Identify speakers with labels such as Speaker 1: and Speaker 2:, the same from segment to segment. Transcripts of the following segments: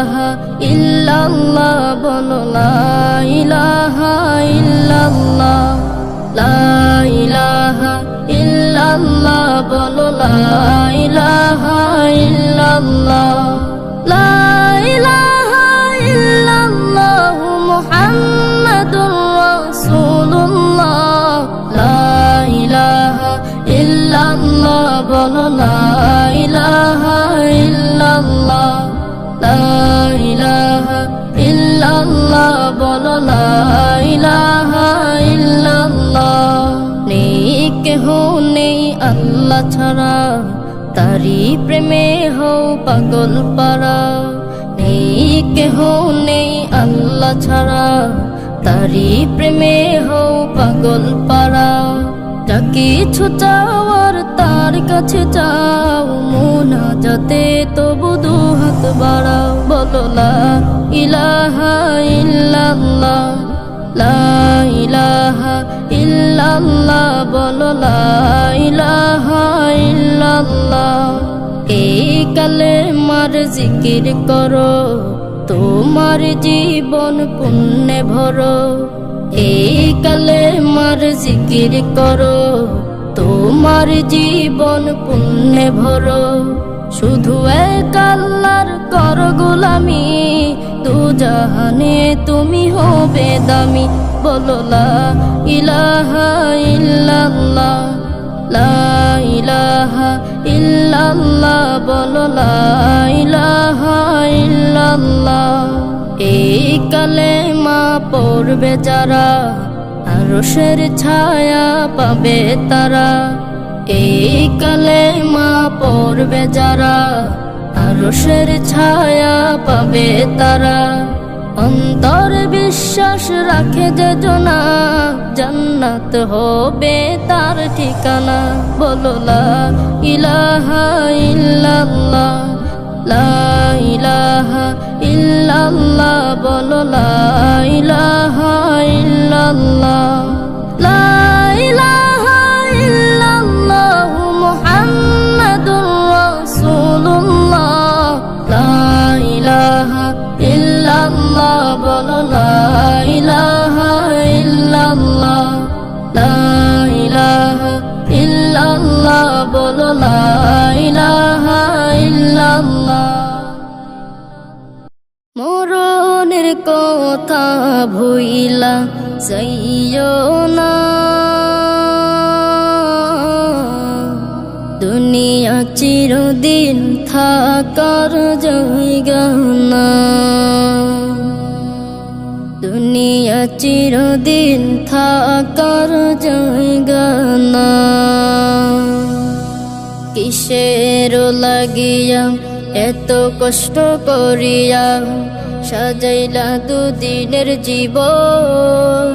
Speaker 1: ইলাহা ইল্লাল্লাহ বলো লা ইলাহা ইল্লাল্লাহ লা ইলাহা ইল্লাল্লাহ বলো লা ইলাহা ইল্লাল্লাহ লা ইলাহা ইল্লাল্লাহ মুহাম্মাদুর রাসূলুল্লাহ লা ইলাহা ইল্লাল্লাহ বলো লা ইলাহা ইল্লাল্লাহ লা ইলাহা ইল্লাল্লাহ বলো লা ইলাহা ইল্লাল্লাহ নেই কেহ নেই আল্লাহ ছাড়া তারি প্রেমে হও পাগল পারা নেই কেহ নেই আল্লাহ ছাড়া তারি প্রেমে হও পাগল পারা যা কিছু চাওয়ার তার কাছে চাও মুনাজাতে তবু দু হাত বাড়াও বলো লা ইলাহা ইল্লাল্লাহ লা ইলাহা ইল্লাল্লাহ বলো লা ইলাহা ইল্লাল্লাহ এই কালেমার জিকির করো তোমার জীবন পুণ্যে ভরো এই কালেমার জিকির করো তোমার জীবন পুণ্যে ভরো শুধু এক আল্লাহর কর গোলামি দু জাহানে তুমি হবে দামি বলো লা ইলাহা ইল্লাল্লাহ লা ইলাহা ইল্লাল্লাহ বলো লা ইলাহা ইল্লাল্লাহ এই কালেমা পড়বে যারা আরশের ছায়া পাবে তারা এই কালেমা পড়বে যারা আরশের ছায়া পাবে তারা অন্তর বিশ্বাস রাখে যে জনা জান্নাত হবে তার ঠিকানা বলো লা ইলাহা ইল্লাল্লাহ লা ইলাহা ইল্লাল্লাহ বলো লা ইলাহা ইল্লাল্লাহ লা ইলাহা ইল্লাল্লাহ মুহাম্মাদুর রাসূলুল্লাহ লা ইলাহা ইল্লাল্লাহ বলো লা ইলাহা ইল্লাল্লাহ লা ইলাহা ইল্লাল্লাহ বলো লা ইলাহা ইল্লাল্লাহ মরণের কথা ভুইলা যাইও না দুনিয়া চিরদিন থাকার জায়গা না দুনিয়া চিরদিন থাকার জায়গা না কিসের লাগিয়া এত কষ্ট করিয়া সাজাইলা দুদিনের জীবন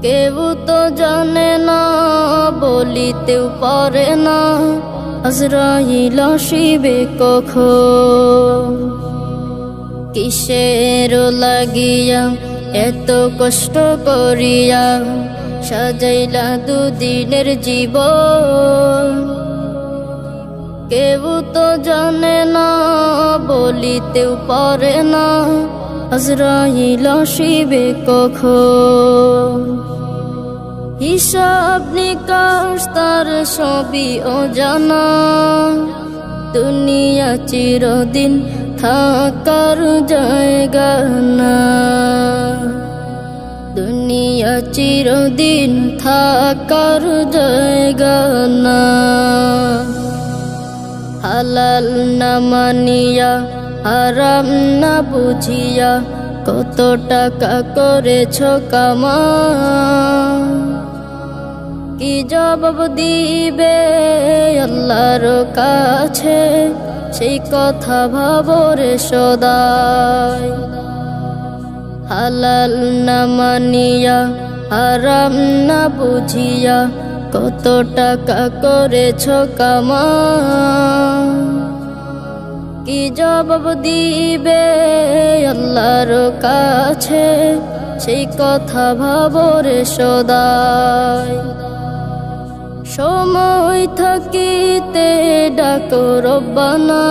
Speaker 1: কেউ তো জানে না বলিতেও পারে না আজরাইল আসিবে কখন কিসের লাগিয়া এত কষ্ট করিয়া সাজাইলা দুদিনের জীবন কেউ তো জানে না বলিতেও পারে না আজরাইল আসিবে কখন হিসাব নিকাশ তার সবই অজানা দুনিয়া চিরদিন থাকার জায়গা না দুনিয়া চিরদিন থাকার জায়গা না হালাল না মানিয়া হারাম না বুঝিয়া কত টাকা করেছ কামা কি জবাব দিবে আল্লাহর কাছে সেই কথা ভাবরে সদাই হালাল না মানিয়া হারাম না বুঝিয়া কত টাকা করেছ কামা কি জবাব দিবে আল্লাহর কাছে সেই কথা ভাবরে সদাই সময় থাকিতে ডাকো রব্বানা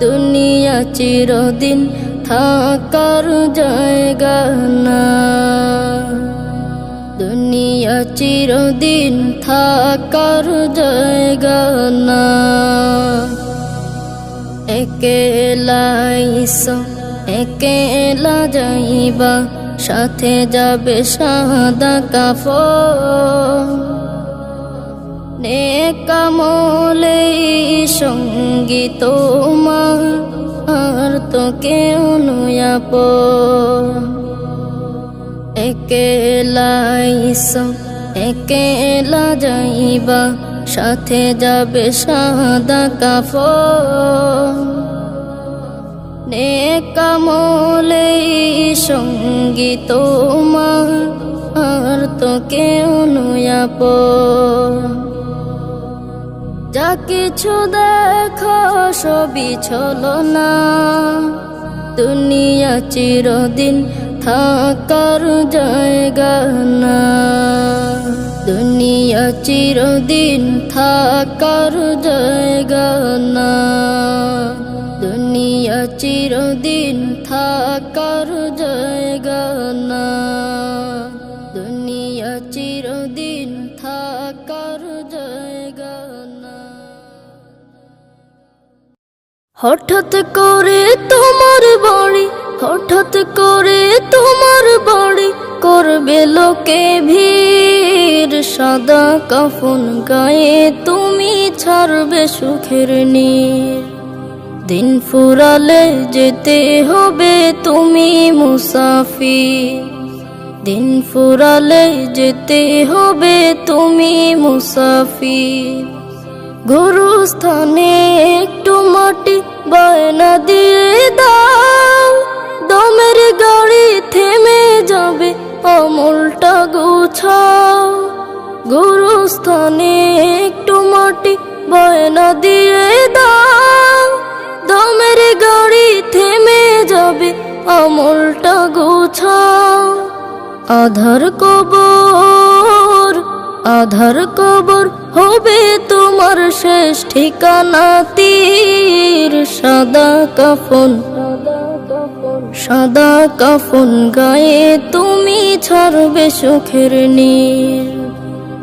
Speaker 1: দুনিয়া চিরদিন থাকার জায়গা না, দুনিয়া চিরদিন থাকার জায়গা না। একেলা ইসো একেলা যাইবা, সাথে যাবে সাদা কাফন। নেক আমলেই সঙ্গী তোমার, আর তো কেউ নয় আপন। একেলা ইসো একেলা যাইবা, সাথে যাবে সাদা কাফন। নেক আমলেই সঙ্গী তোমার, আর তো কেউ নয় আপন। যা কিছু দেখো সবই ছলনা, দুনিয়া চিরদিন থাকার জায়গা না, দুনিয়া চিরদিন থাকার জায়গা না, দুনিয়া চিরদিন থাকার জায়গা না, দুনিয়া চিরদিন থাকার জায়গা না। হঠাৎ করে তোমার বাড়ি, হঠাৎ করে তোমার বাড়ি, করবে লোকে ভিড়। সাদা কাফন গায়ে তুমি ছাড়বে সুখের নীড়। দিন ফুরালে যেতে হবে তুমি মুসাফির, দিন ফুরালে যেতে হবে তুমি মুসাফির। গুরুস্থানে একটু মাটি বায়না দিয়ে দাও, দমের গাড়ি থেমে যাবে আমলটা গুছাও। গুরুস্থানে একটু মাটি বায়না দিয়ে দাও, দমের গাড়ি থেমে যাবে আমলটা গুছাও। আধার কবর, আধার কবর হবে তোমার শেষ ঠিকানা তীর। সাদা কাফন, সাদা কাফন গায়ে তুমি ছাড়বে সুখের নীড়।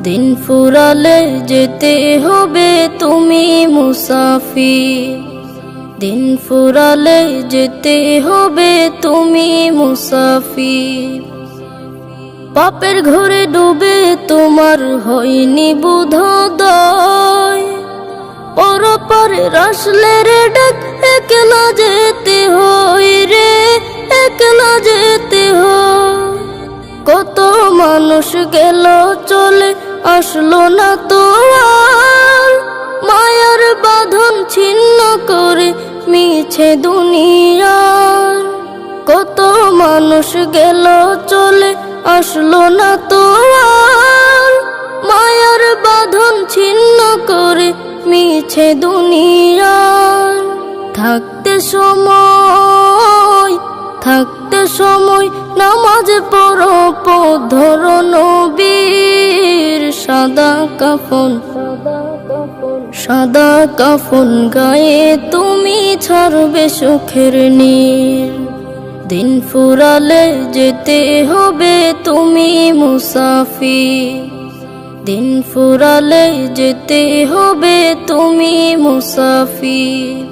Speaker 1: দিন ফুরালে যেতে হবে তুমি মুসাফির, দিন ফুরালে যেতে হবে তুমি মুসাফির। পাপের ঘরে ডুবে তোমার হয়নি বোধোদয়, পরপারে আসলে রে ডাক একলা যেতে হয় রে, একলা যেতে হয়। কত মানুষ গেল চলে আসলো না তো আর, মায়ার বাঁধন ছিন্ন করে মিছে দুনিয়ার। কত মানুষ গেল চলে আসলো না তো আর, মায়ার বাঁধন ছিন্ন করে মিছে দুনিয়ার। থাকতে সময়, থাকতে সময় নামাজ পড়ো পথ ধরো নবীর। সাদা কাফন, সাদা কাফন গায়ে তুমি ছাড়বে সুখের নীড়। দিন ফুরালে যেতে হবে তুমি মুসাফির, দিন ফুরালে যেতে হবে তুমি মুসাফির।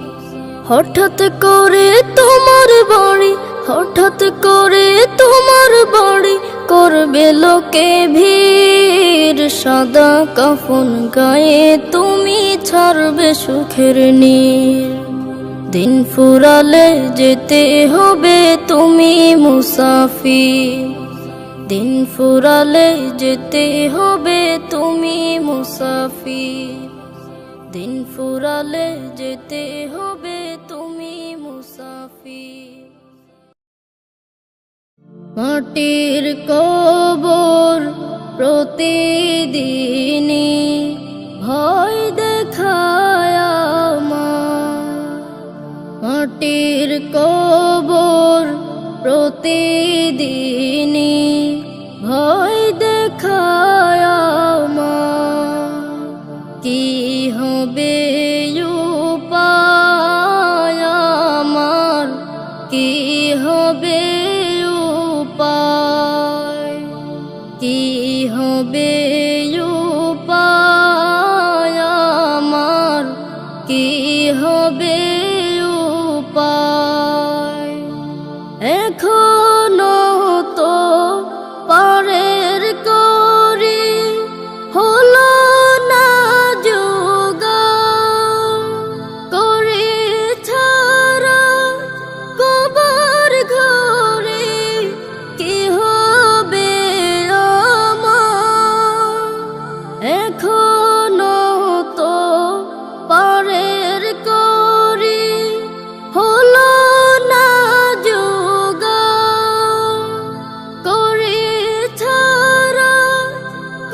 Speaker 1: হঠাৎ করে তোমার বাড়ি, হঠাৎ করে তোমার বাড়ি, করবে লোকে ভিড়। সাদা কাফন গায়ে তুমি ছাড়বে সুখের নীড়। দিন ফুরালে যেতে হবে তুমি মুসাফির, দিন ফুরালে যেতে হবে তুমি মুসাফির, দিন ফুরালে যেতে হবে তুমি মুসাফির। মাটির কবর প্রতিদিনই ভয় দেখায় আমার, মাটির কবর প্রতিদিনই ভয় দেখায় আমার। কি হবে উপায় হবে উপায়? এখনো তো পরের করি হলো না জোগাড়, করে ছাড়া কবর ঘরে কি হবে আমার? এখনো তো পরের করি হলো না জোগাড়, করে ছাড়া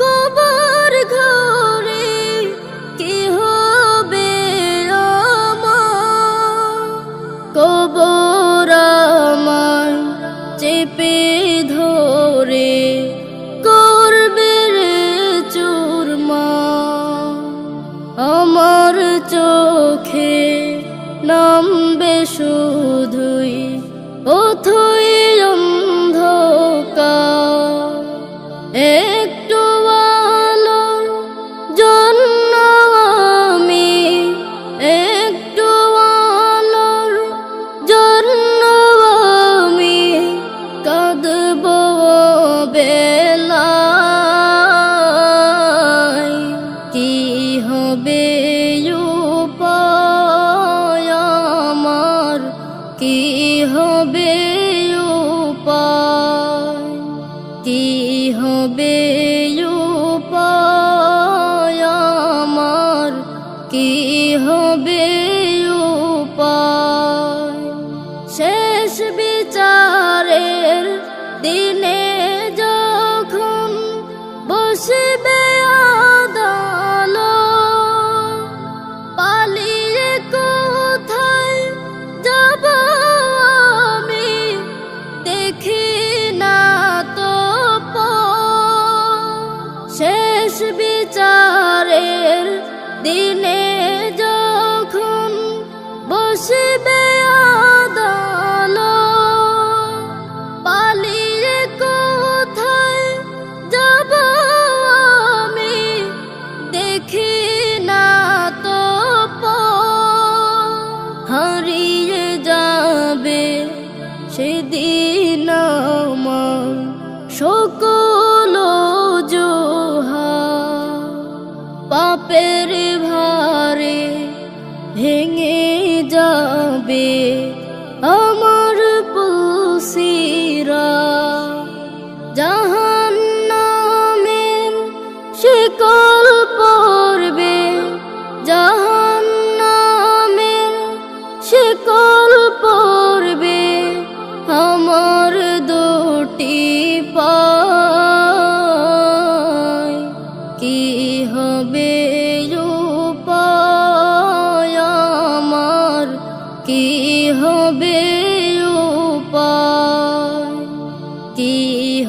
Speaker 1: কবর ঘরে কি হবে আমার? কবর আমায় চেপে ধরে করবে রে চুরমার, আমার চোখে নামবে শুধুই অথই অন্ধকার। একটু আলোর জন্য আমি, একটু আলোর জন্য আমি কাঁদব বেলায়। কি হবে উপায় আমার? কি হবে উপায়? কি হবে উপায় আমার? কি হবে উপায়? শেষ বিচারের দিনে যখন বসবে আদালত, পালিয়ে কোথায় যাব আমি? দেখি না তো পথ। শেষ বিচারের দিনে যখন বসবে আদালত, পালিয়ে কোথায় যাব আমি? দেখি না তো পথ। হারিয়ে যাবে সেদিন আমার সকল অজুহাত, পাপের ভারে ভেঙে যাবে আমার পুলসিরাত। জাহান্নামের শিকল পড়বে, জাহান্নামের শিকল পড়বে আমার দুটি পায়। কি হবে উপায় আমার? কি হবে উপায়? কি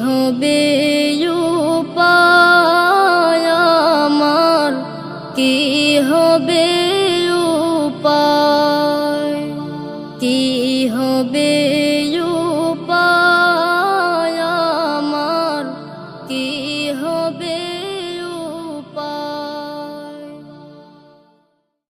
Speaker 1: হবে উপায় আমার? কি হবে উপায়? কি হবে